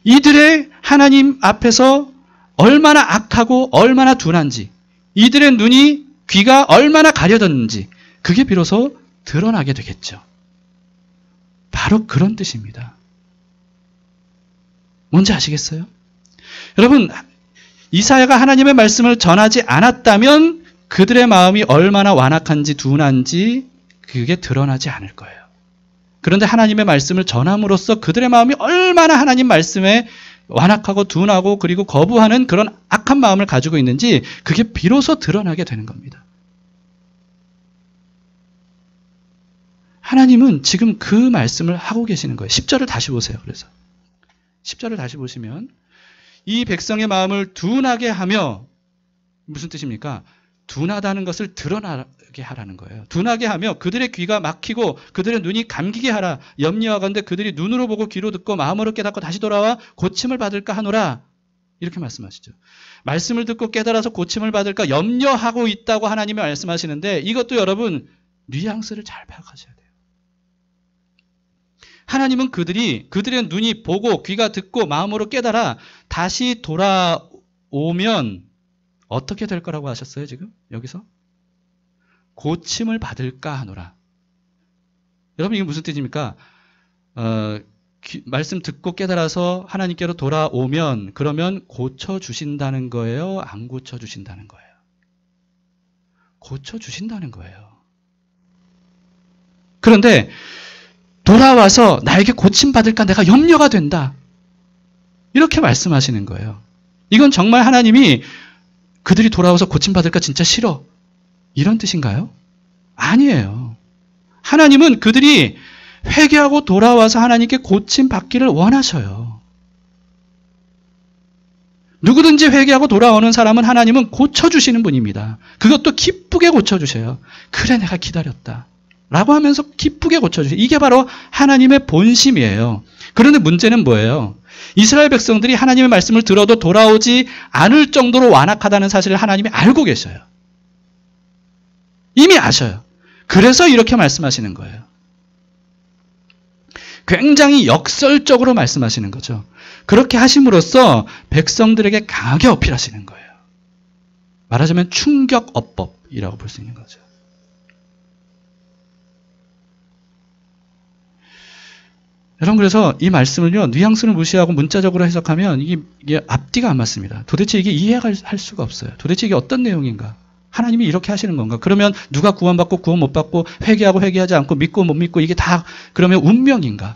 이들의 하나님 앞에서 얼마나 악하고 얼마나 둔한지, 이들의 눈이 귀가 얼마나 가려졌는지 그게 비로소 드러나게 되겠죠. 바로 그런 뜻입니다. 뭔지 아시겠어요? 여러분, 이사야가 하나님의 말씀을 전하지 않았다면 그들의 마음이 얼마나 완악한지 둔한지 그게 드러나지 않을 거예요. 그런데 하나님의 말씀을 전함으로써 그들의 마음이 얼마나 하나님 말씀에 완악하고 둔하고 그리고 거부하는 그런 악한 마음을 가지고 있는지 그게 비로소 드러나게 되는 겁니다. 하나님은 지금 그 말씀을 하고 계시는 거예요. 10절을 다시 보세요. 그래서 10절을 다시 보시면 이 백성의 마음을 둔하게 하며 무슨 뜻입니까? 둔하다는 것을 드러나게 하라는 거예요. 둔하게 하며 그들의 귀가 막히고 그들의 눈이 감기게 하라. 염려하건대 그들이 눈으로 보고 귀로 듣고 마음으로 깨닫고 다시 돌아와 고침을 받을까 하노라. 이렇게 말씀하시죠. 말씀을 듣고 깨달아서 고침을 받을까 염려하고 있다고 하나님이 말씀하시는데 이것도 여러분 뉘앙스를 잘 파악하셔야 돼요. 하나님은 그들의 눈이 보고 귀가 듣고 마음으로 깨달아 다시 돌아오면 어떻게 될 거라고 하셨어요, 지금? 여기서? 고침을 받을까 하노라. 여러분, 이게 무슨 뜻입니까? 말씀 듣고 깨달아서 하나님께로 돌아오면, 그러면 고쳐주신다는 거예요? 안 고쳐주신다는 거예요? 고쳐주신다는 거예요. 그런데, 돌아와서 나에게 고침받을까 내가 염려가 된다. 이렇게 말씀하시는 거예요. 이건 정말 하나님이 그들이 돌아와서 고침받을까 진짜 싫어. 이런 뜻인가요? 아니에요. 하나님은 그들이 회개하고 돌아와서 하나님께 고침받기를 원하셔요. 누구든지 회개하고 돌아오는 사람은 하나님은 고쳐주시는 분입니다. 그것도 기쁘게 고쳐주셔요. 그래 내가 기다렸다. 라고 하면서 기쁘게 고쳐주세요. 이게 바로 하나님의 본심이에요. 그런데 문제는 뭐예요? 이스라엘 백성들이 하나님의 말씀을 들어도 돌아오지 않을 정도로 완악하다는 사실을 하나님이 알고 계셔요. 이미 아셔요. 그래서 이렇게 말씀하시는 거예요. 굉장히 역설적으로 말씀하시는 거죠. 그렇게 하심으로써 백성들에게 강하게 어필하시는 거예요. 말하자면 충격어법이라고 볼 수 있는 거죠. 여러분 그래서 이 말씀을요 뉘앙스를 무시하고 문자적으로 해석하면 이게 앞뒤가 안 맞습니다. 도대체 이게 이해할 수가 없어요. 도대체 이게 어떤 내용인가? 하나님이 이렇게 하시는 건가? 그러면 누가 구원받고 구원 못 받고 회개하고 회개하지 않고 믿고 못 믿고 이게 다 그러면 운명인가?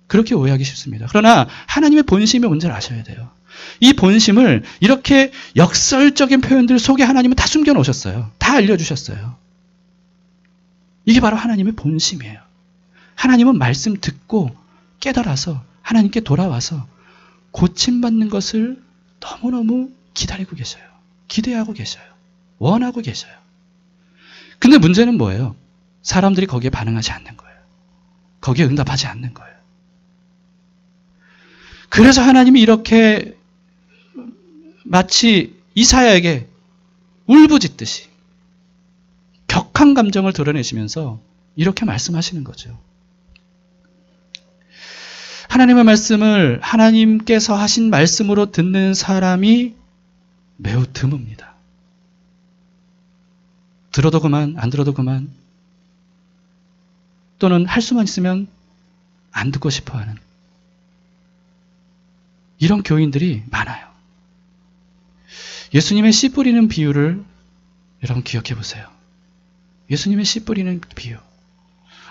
그렇게 오해하기 쉽습니다. 그러나 하나님의 본심의 문제를 아셔야 돼요. 이 본심을 이렇게 역설적인 표현들 속에 하나님은 다 숨겨놓으셨어요. 다 알려주셨어요. 이게 바로 하나님의 본심이에요. 하나님은 말씀 듣고 깨달아서 하나님께 돌아와서 고침받는 것을 너무너무 기다리고 계셔요. 기대하고 계셔요. 원하고 계셔요. 근데 문제는 뭐예요? 사람들이 거기에 반응하지 않는 거예요. 거기에 응답하지 않는 거예요. 그래서 하나님이 이렇게 마치 이사야에게 울부짖듯이 격한 감정을 드러내시면서 이렇게 말씀하시는 거죠. 하나님의 말씀을 하나님께서 하신 말씀으로 듣는 사람이 매우 드뭅니다. 들어도 그만, 안 들어도 그만. 또는 할 수만 있으면 안 듣고 싶어하는 이런 교인들이 많아요. 예수님의 씨 뿌리는 비유를 여러분 기억해 보세요. 예수님의 씨 뿌리는 비유.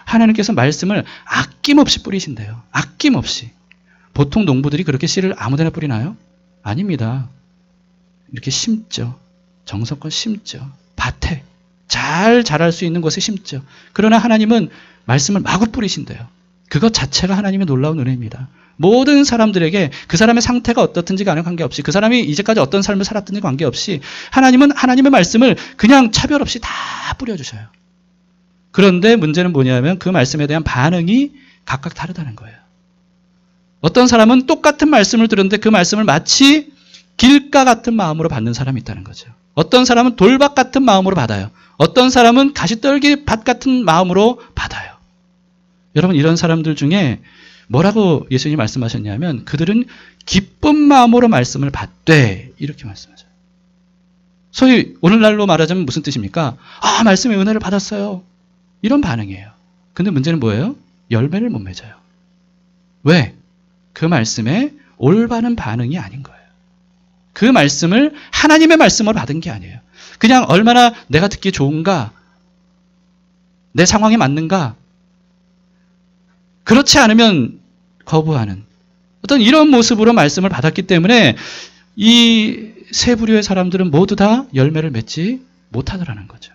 하나님께서 말씀을 아낌없이 뿌리신대요. 아낌없이. 보통 농부들이 그렇게 씨를 아무데나 뿌리나요? 아닙니다. 이렇게 심죠. 정성껏 심죠. 밭에 잘 자랄 수 있는 곳에 심죠. 그러나 하나님은 말씀을 마구 뿌리신대요. 그것 자체가 하나님의 놀라운 은혜입니다. 모든 사람들에게 그 사람의 상태가 어떻든지 간에 관계없이 그 사람이 이제까지 어떤 삶을 살았든지 관계없이 하나님은 하나님의 말씀을 그냥 차별 없이 다 뿌려주셔요. 그런데 문제는 뭐냐면 그 말씀에 대한 반응이 각각 다르다는 거예요. 어떤 사람은 똑같은 말씀을 들었는데 그 말씀을 마치 길가 같은 마음으로 받는 사람이 있다는 거죠. 어떤 사람은 돌밭 같은 마음으로 받아요. 어떤 사람은 가시떨기 밭 같은 마음으로 받아요. 여러분 이런 사람들 중에 뭐라고 예수님이 말씀하셨냐면 그들은 기쁜 마음으로 말씀을 받되 이렇게 말씀하셔요. 소위 오늘날로 말하자면 무슨 뜻입니까? 아 말씀의 은혜를 받았어요. 이런 반응이에요. 근데 문제는 뭐예요? 열매를 못 맺어요. 왜? 그 말씀에 올바른 반응이 아닌 거예요. 그 말씀을 하나님의 말씀으로 받은 게 아니에요. 그냥 얼마나 내가 듣기 좋은가? 내 상황에 맞는가? 그렇지 않으면 거부하는 어떤 이런 모습으로 말씀을 받았기 때문에 이 세 부류의 사람들은 모두 다 열매를 맺지 못하더라는 거죠.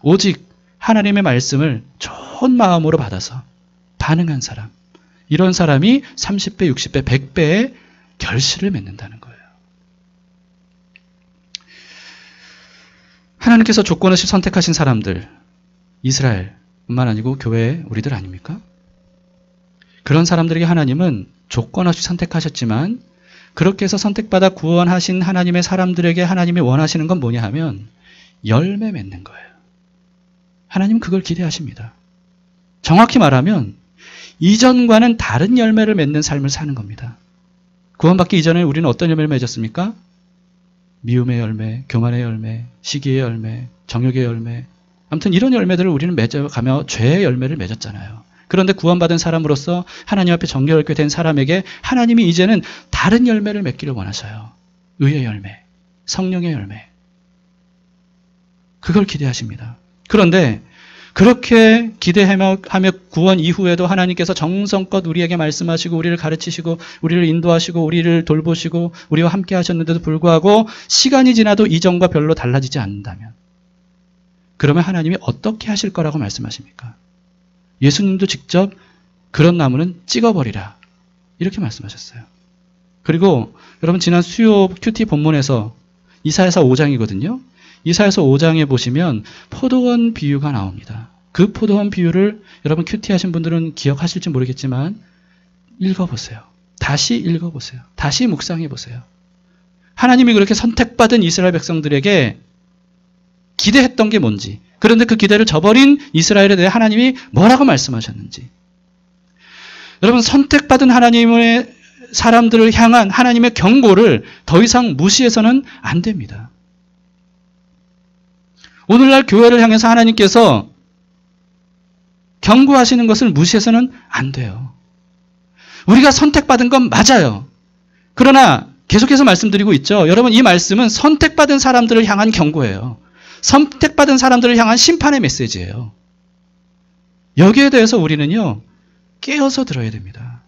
오직 하나님의 말씀을 좋은 마음으로 받아서 반응한 사람, 이런 사람이 30배, 60배, 100배의 결실을 맺는다는 거예요. 하나님께서 조건 없이 선택하신 사람들, 이스라엘뿐만 아니고 교회 우리들 아닙니까? 그런 사람들에게 하나님은 조건 없이 선택하셨지만 그렇게 해서 선택받아 구원하신 하나님의 사람들에게 하나님이 원하시는 건 뭐냐 하면 열매 맺는 거예요. 하나님은 그걸 기대하십니다. 정확히 말하면 이전과는 다른 열매를 맺는 삶을 사는 겁니다. 구원받기 이전에 우리는 어떤 열매를 맺었습니까? 미움의 열매, 교만의 열매, 시기의 열매, 정욕의 열매, 아무튼 이런 열매들을 우리는 맺어가며 죄의 열매를 맺었잖아요. 그런데 구원받은 사람으로서 하나님 앞에 정결하게 된 사람에게 하나님이 이제는 다른 열매를 맺기를 원하셔요. 의의 열매, 성령의 열매. 그걸 기대하십니다. 그런데 그렇게 기대하며 구원 이후에도 하나님께서 정성껏 우리에게 말씀하시고 우리를 가르치시고 우리를 인도하시고 우리를 돌보시고 우리와 함께 하셨는데도 불구하고 시간이 지나도 이전과 별로 달라지지 않는다면 그러면 하나님이 어떻게 하실 거라고 말씀하십니까? 예수님도 직접 그런 나무는 찍어버리라 이렇게 말씀하셨어요. 그리고 여러분 지난 수요 큐티 본문에서 이사야서 5장이거든요. 이사야서 5장에 보시면 포도원 비유가 나옵니다. 그 포도원 비유를 여러분 큐티 하신 분들은 기억하실지 모르겠지만 읽어보세요. 다시 읽어보세요. 다시 묵상해보세요. 하나님이 그렇게 선택받은 이스라엘 백성들에게 기대했던 게 뭔지, 그런데 그 기대를 저버린 이스라엘에 대해 하나님이 뭐라고 말씀하셨는지. 여러분 선택받은 하나님의 사람들을 향한 하나님의 경고를 더 이상 무시해서는 안 됩니다. 오늘날 교회를 향해서 하나님께서 경고하시는 것을 무시해서는 안 돼요. 우리가 선택받은 건 맞아요. 그러나 계속해서 말씀드리고 있죠. 여러분 이 말씀은 선택받은 사람들을 향한 경고예요. 선택받은 사람들을 향한 심판의 메시지예요. 여기에 대해서 우리는요, 깨어서 들어야 됩니다.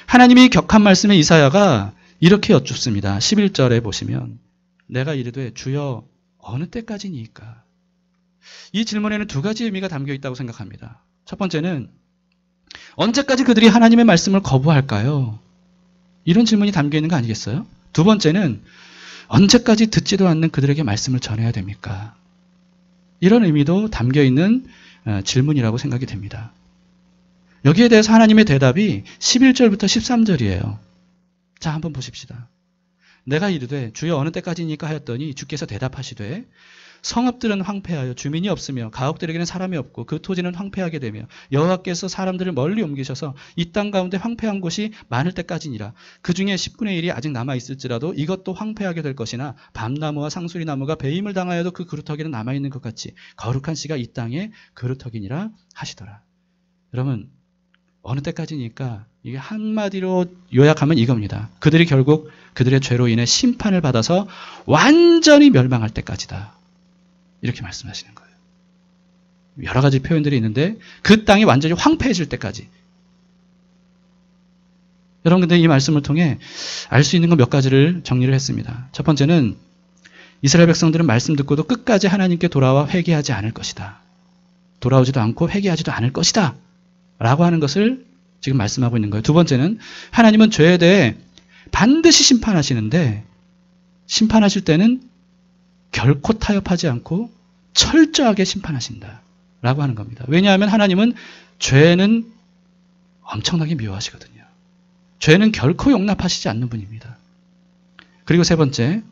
하나님이 격한 말씀에 이사야가 이렇게 여쭙습니다. 11절에 보시면 내가 이르되 주여 어느 때까지니까? 이 질문에는 두 가지 의미가 담겨 있다고 생각합니다. 첫 번째는 언제까지 그들이 하나님의 말씀을 거부할까요? 이런 질문이 담겨 있는 거 아니겠어요? 두 번째는 언제까지 듣지도 않는 그들에게 말씀을 전해야 됩니까? 이런 의미도 담겨 있는 질문이라고 생각이 됩니다. 여기에 대해서 하나님의 대답이 11절부터 13절이에요. 자, 한번 보십시다. 내가 이르되 주여 어느 때까지니까 하였더니 주께서 대답하시되 성읍들은 황폐하여 주민이 없으며 가옥들에게는 사람이 없고 그 토지는 황폐하게 되며 여호와께서 사람들을 멀리 옮기셔서 이 땅 가운데 황폐한 곳이 많을 때까지니라. 그 중에 10분의 1이 아직 남아있을지라도 이것도 황폐하게 될 것이나 밤나무와 상수리나무가 배임을 당하여도 그 그루터기는 남아있는 것 같이 거룩한 씨가 이 땅에 그루터기니라 하시더라. 여러분 어느 때까지니까 이게 한마디로 요약하면 이겁니다. 그들이 결국 그들의 죄로 인해 심판을 받아서 완전히 멸망할 때까지다. 이렇게 말씀하시는 거예요. 여러 가지 표현들이 있는데 그 땅이 완전히 황폐해질 때까지. 여러분 근데 이 말씀을 통해 알 수 있는 건 몇 가지를 정리를 했습니다. 첫 번째는 이스라엘 백성들은 말씀 듣고도 끝까지 하나님께 돌아와 회개하지 않을 것이다. 돌아오지도 않고 회개하지도 않을 것이다. 라고 하는 것을 지금 말씀하고 있는 거예요. 두 번째는 하나님은 죄에 대해 반드시 심판하시는데 심판하실 때는 결코 타협하지 않고 철저하게 심판하신다. 라고 하는 겁니다. 왜냐하면 하나님은 죄는 엄청나게 미워하시거든요. 죄는 결코 용납하시지 않는 분입니다. 그리고 세 번째,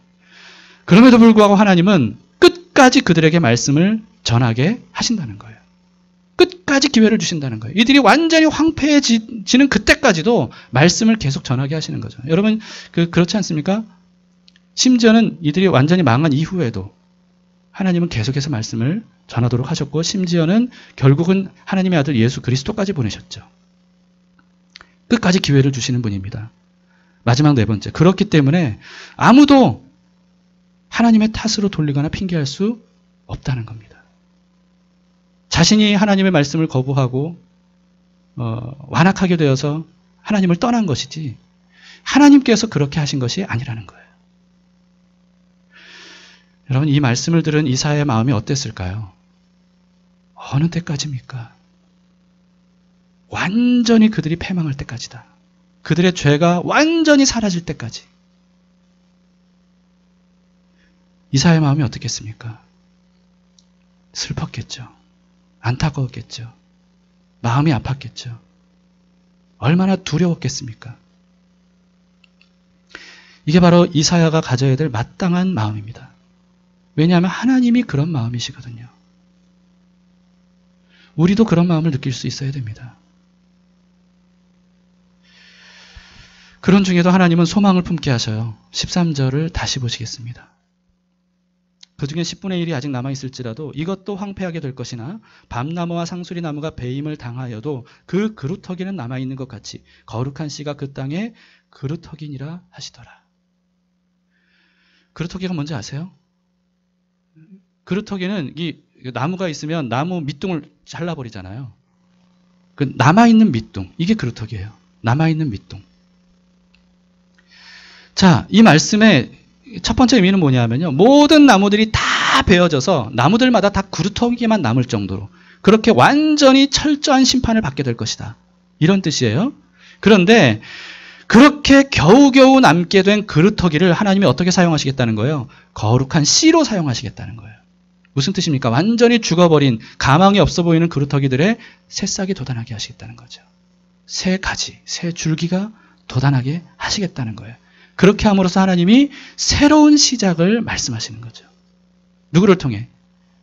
그럼에도 불구하고 하나님은 끝까지 그들에게 말씀을 전하게 하신다는 거예요. 끝까지 기회를 주신다는 거예요. 이들이 완전히 황폐해지는 그때까지도 말씀을 계속 전하게 하시는 거죠. 여러분 그렇지 않습니까? 심지어는 이들이 완전히 망한 이후에도 하나님은 계속해서 말씀을 전하도록 하셨고 심지어는 결국은 하나님의 아들 예수 그리스도까지 보내셨죠. 끝까지 기회를 주시는 분입니다. 마지막 네 번째, 그렇기 때문에 아무도 하나님의 탓으로 돌리거나 핑계할 수 없다는 겁니다. 자신이 하나님의 말씀을 거부하고 완악하게 되어서 하나님을 떠난 것이지 하나님께서 그렇게 하신 것이 아니라는 거예요. 여러분, 이 말씀을 들은 이사야의 마음이 어땠을까요? 어느 때까지입니까? 완전히 그들이 패망할 때까지다. 그들의 죄가 완전히 사라질 때까지. 이사야의 마음이 어떻겠습니까? 슬펐겠죠. 안타까웠겠죠. 마음이 아팠겠죠. 얼마나 두려웠겠습니까? 이게 바로 이사야가 가져야 될 마땅한 마음입니다. 왜냐하면 하나님이 그런 마음이시거든요. 우리도 그런 마음을 느낄 수 있어야 됩니다. 그런 중에도 하나님은 소망을 품게 하셔요. 13절을 다시 보시겠습니다. 그 중에 10분의 1이 아직 남아있을지라도 이것도 황폐하게 될 것이나 밤나무와 상수리나무가 배임을 당하여도 그 그루터기는 남아있는 것 같이 거룩한 씨가 그 땅에 그루터기니라 하시더라. 그루터기가 뭔지 아세요? 그루터기는 이 나무가 있으면 나무 밑둥을 잘라버리잖아요. 그 남아있는 밑둥, 이게 그루터기예요. 남아있는 밑둥. 자, 이 말씀의 첫 번째 의미는 뭐냐면요. 모든 나무들이 다 베어져서 나무들마다 다 그루터기만 남을 정도로 그렇게 완전히 철저한 심판을 받게 될 것이다. 이런 뜻이에요. 그런데 그렇게 겨우겨우 남게 된 그루터기를 하나님이 어떻게 사용하시겠다는 거예요? 거룩한 씨로 사용하시겠다는 거예요. 무슨 뜻입니까? 완전히 죽어버린 가망이 없어 보이는 그루터기들의 새싹이 돋아나게 하시겠다는 거죠. 새 가지, 새 줄기가 돋아나게 하시겠다는 거예요. 그렇게 함으로써 하나님이 새로운 시작을 말씀하시는 거죠. 누구를 통해?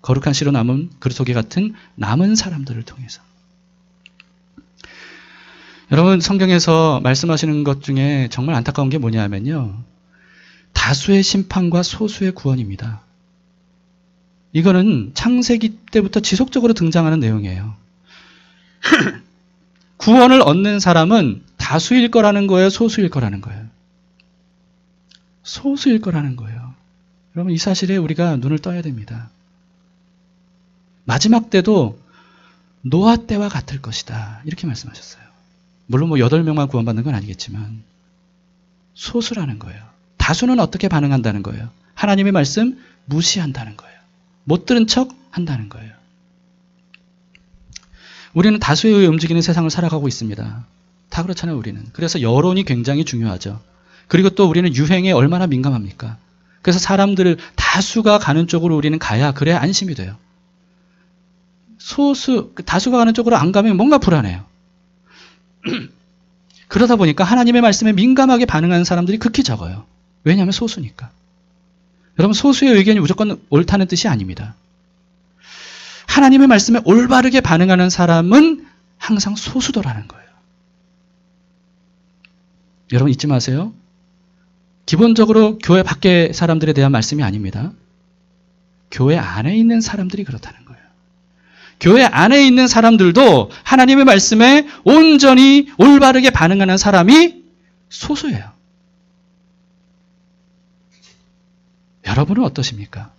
거룩한 씨로 남은 그루터기 같은 남은 사람들을 통해서. 여러분, 성경에서 말씀하시는 것 중에 정말 안타까운 게 뭐냐면요. 다수의 심판과 소수의 구원입니다. 이거는 창세기 때부터 지속적으로 등장하는 내용이에요. 구원을 얻는 사람은 다수일 거라는 거예요? 소수일 거라는 거예요? 소수일 거라는 거예요. 여러분, 이 사실에 우리가 눈을 떠야 됩니다. 마지막 때도 노아 때와 같을 것이다. 이렇게 말씀하셨어요. 물론 8명만 구원받는 건 아니겠지만 소수라는 거예요. 다수는 어떻게 반응한다는 거예요? 하나님의 말씀 무시한다는 거예요. 못 들은 척 한다는 거예요. 우리는 다수에 의해 움직이는 세상을 살아가고 있습니다. 다 그렇잖아요, 우리는. 그래서 여론이 굉장히 중요하죠. 그리고 또 우리는 유행에 얼마나 민감합니까? 그래서 사람들을 다수가 가는 쪽으로 우리는 가야 그래야 안심이 돼요. 다수가 가는 쪽으로 안 가면 뭔가 불안해요. 그러다 보니까 하나님의 말씀에 민감하게 반응하는 사람들이 극히 적어요. 왜냐하면 소수니까. 여러분, 소수의 의견이 무조건 옳다는 뜻이 아닙니다. 하나님의 말씀에 올바르게 반응하는 사람은 항상 소수더라는 거예요. 여러분, 잊지 마세요. 기본적으로 교회 밖의 사람들에 대한 말씀이 아닙니다. 교회 안에 있는 사람들이 그렇다는 거예요. 교회 안에 있는 사람들도 하나님의 말씀에 온전히 올바르게 반응하는 사람이 소수예요. 여러분은 어떠십니까?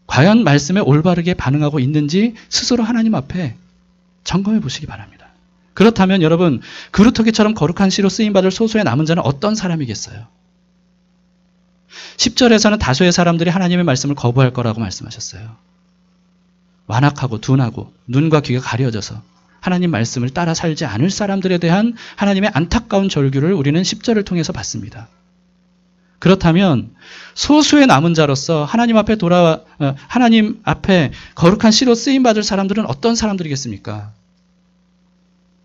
과연 말씀에 올바르게 반응하고 있는지 스스로 하나님 앞에 점검해 보시기 바랍니다. 그렇다면 여러분, 그루터기처럼 거룩한 씨로 쓰임받을 소수의 남은 자는 어떤 사람이겠어요? 10절에서는 다수의 사람들이 하나님의 말씀을 거부할 거라고 말씀하셨어요. 완악하고 둔하고 눈과 귀가 가려져서 하나님 말씀을 따라 살지 않을 사람들에 대한 하나님의 안타까운 절규를 우리는 10절을 통해서 봤습니다. 그렇다면 소수의 남은 자로서 하나님 앞에 거룩한 씨로 쓰임받을 사람들은 어떤 사람들이겠습니까?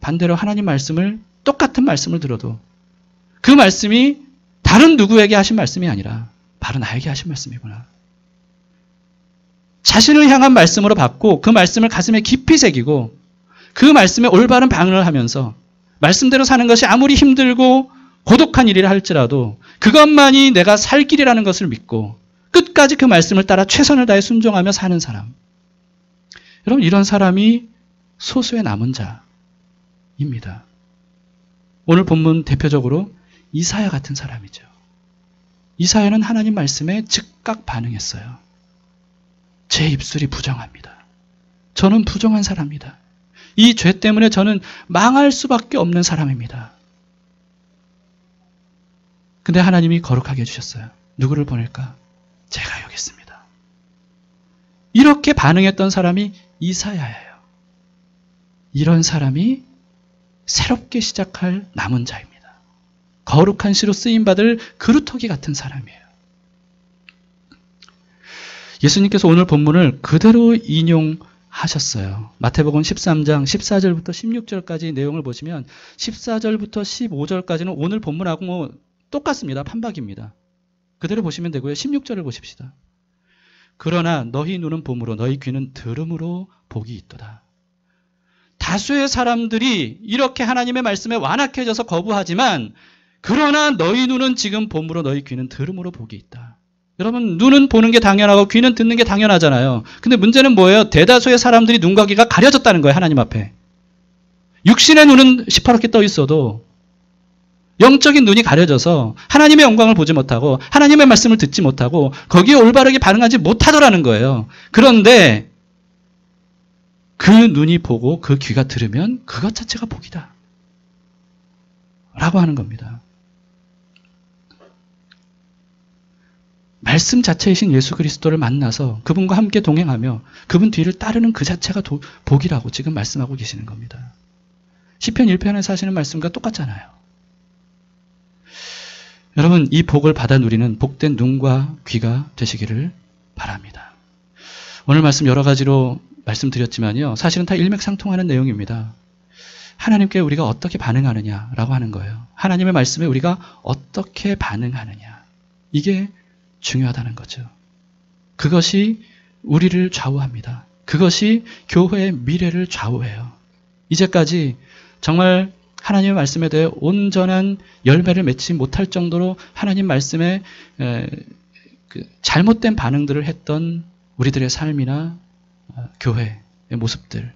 반대로 하나님 말씀을, 똑같은 말씀을 들어도 그 말씀이 다른 누구에게 하신 말씀이 아니라 바로 나에게 하신 말씀이구나. 자신을 향한 말씀으로 받고 그 말씀을 가슴에 깊이 새기고 그 말씀에 올바른 반응을 하면서 말씀대로 사는 것이 아무리 힘들고 고독한 일이라 할지라도 그것만이 내가 살 길이라는 것을 믿고 끝까지 그 말씀을 따라 최선을 다해 순종하며 사는 사람. 여러분, 이런 사람이 소수의 남은 자입니다. 오늘 본문 대표적으로 이사야 같은 사람이죠. 이사야는 하나님 말씀에 즉각 반응했어요. 제 입술이 부정합니다. 저는 부정한 사람이다. 이 죄 때문에 저는 망할 수밖에 없는 사람입니다. 근데 하나님이 거룩하게 해주셨어요. 누구를 보낼까? 제가 여기 있습니다. 이렇게 반응했던 사람이 이사야예요. 이런 사람이 새롭게 시작할 남은 자입니다. 거룩한 씨로 쓰임받을 그루터기 같은 사람이에요. 예수님께서 오늘 본문을 그대로 인용하셨어요. 마태복음 13장 14절부터 16절까지 내용을 보시면 14절부터 15절까지는 오늘 본문하고 똑같습니다. 판박입니다. 그대로 보시면 되고요. 16절을 보십시다. 그러나 너희 눈은 봄으로 너희 귀는 들음으로 복이 있도다. 다수의 사람들이 이렇게 하나님의 말씀에 완악해져서 거부하지만 그러나 너희 눈은 지금 봄으로 너희 귀는 들음으로 복이 있다. 여러분, 눈은 보는 게 당연하고 귀는 듣는 게 당연하잖아요. 근데 문제는 뭐예요? 대다수의 사람들이 눈과 귀가 가려졌다는 거예요. 하나님 앞에. 육신의 눈은 시퍼렇게 떠 있어도 영적인 눈이 가려져서 하나님의 영광을 보지 못하고 하나님의 말씀을 듣지 못하고 거기에 올바르게 반응하지 못하더라는 거예요. 그런데 그 눈이 보고 그 귀가 들으면 그것 자체가 복이다. 라고 하는 겁니다. 말씀 자체이신 예수 그리스도를 만나서 그분과 함께 동행하며 그분 뒤를 따르는 그 자체가 복이라고 지금 말씀하고 계시는 겁니다. 시편 1편에서 하시는 말씀과 똑같잖아요. 여러분, 이 복을 받아 누리는 복된 눈과 귀가 되시기를 바랍니다. 오늘 말씀 여러 가지로 말씀드렸지만요. 사실은 다 일맥상통하는 내용입니다. 하나님께 우리가 어떻게 반응하느냐라고 하는 거예요. 하나님의 말씀에 우리가 어떻게 반응하느냐. 이게 중요하다는 거죠. 그것이 우리를 좌우합니다. 그것이 교회의 미래를 좌우해요. 이제까지 정말 하나님의 말씀에 대해 온전한 열매를 맺지 못할 정도로 하나님 말씀에 잘못된 반응들을 했던 우리들의 삶이나 교회의 모습들.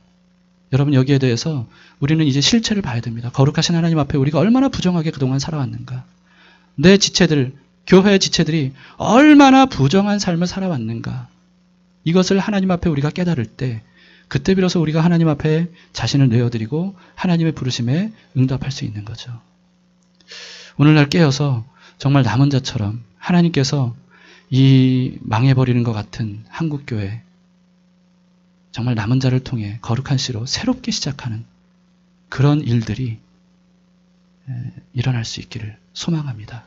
여러분, 여기에 대해서 우리는 이제 실체를 봐야 됩니다. 거룩하신 하나님 앞에 우리가 얼마나 부정하게 그동안 살아왔는가. 내 지체들, 교회의 지체들이 얼마나 부정한 삶을 살아왔는가. 이것을 하나님 앞에 우리가 깨달을 때 그때 비로소 우리가 하나님 앞에 자신을 내어드리고 하나님의 부르심에 응답할 수 있는 거죠. 오늘날 깨어서 정말 남은 자처럼 하나님께서 이 망해버리는 것 같은 한국교회 정말 남은 자를 통해 거룩한 씨로 새롭게 시작하는 그런 일들이 일어날 수 있기를 소망합니다.